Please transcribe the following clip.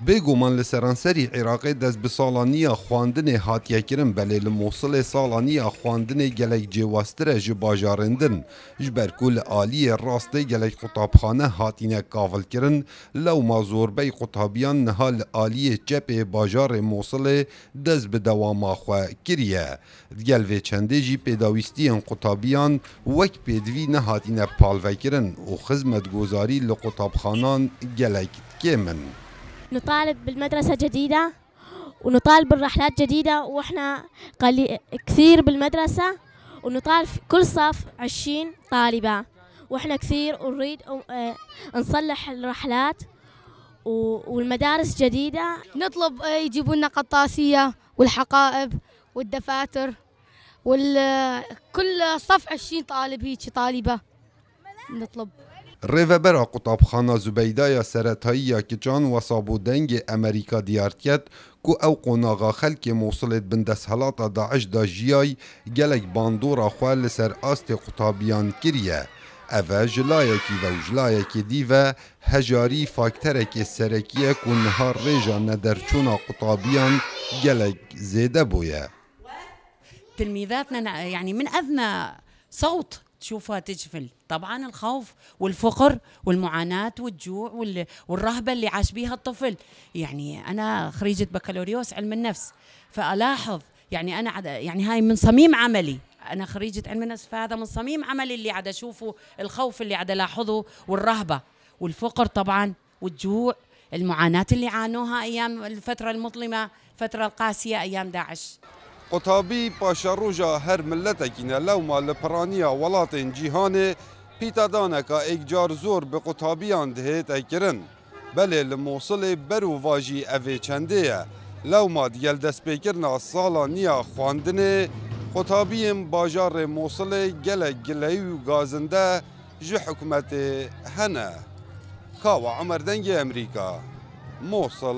بێگومان لە سەرانسەری عێراقی دەست bi ساڵانیya xwandinê hatiye kirin belê li Mosulê salaniya xwandinê gelek cêwastir e ji bajarên din ji ber ku li aliyê rastê gelek qutabxane hatîne kavilkirin lewma zorbey qutabîyan niha li aliyê cepê bajarê Mosulê dest bi dewama xwe kiriye. Digel vê çendê jî pêdawîstiyên qutabîyan wek pêdivî nehatîne palvekirin û xizmetgozarî li qutabxanan gelek dikê min. نطالب بالمدرسة جديدة ونطالب بالرحلات جديدة، وإحنا كثير بالمدرسة، ونطالب في كل صف 20 طالبة، وإحنا كثير ونريد نصلح الرحلات والمدارس جديدة. نطلب يجيبوا لنا قطاسية والحقائب والدفاتر كل صف 20 طالب هيك طالبة نطلب. Rêvebera qutabxana Zübeydaya Seretayîya Kiçan wesa bû dengê Amerîka diyar ket ku ew qonaxa xelkê Mosulê bin desthelata Daeş da jiyay gelek bandora xwe li ser astê qutabîyan kiriye. Ev e ji layekî ve û ji layekê dî ve hejarî fakterekê serekî ye ku niha rêja nederçûna qutabîyan gelek zêde bûye. تلميذاتنا يعني من أدنى صوت تشوفها تجفل. طبعا الخوف والفقر والمعاناة والجوع والرهبة اللي عاش بيها الطفل. يعني أنا خريجة بكالوريوس علم النفس، فألاحظ يعني أنا يعني هاي من صميم عملي، أنا خريجة علم النفس، فهذا من صميم عملي اللي عاد أشوفه، الخوف اللي عاد ألاحظه والرهبة والفقر طبعا والجوع، المعاناة اللي عانوها أيام الفترة المظلمة، الفترة القاسية أيام داعش. Qutabî paşaroja her milletekîne lewma li piraniya welatên cîhanê pîtadaneka êkcar zor bi qutabîyan dihête kirin. Belê li Mosulê ber û vajî evê çendê ye. Lewma digel destpêkirina salaniya xwandinê, qutabiyên bajarê Mosulê gelek gileyî û gazinde ji hikûmetê hene. Kawa Emer dengê Emerîka, Mosul.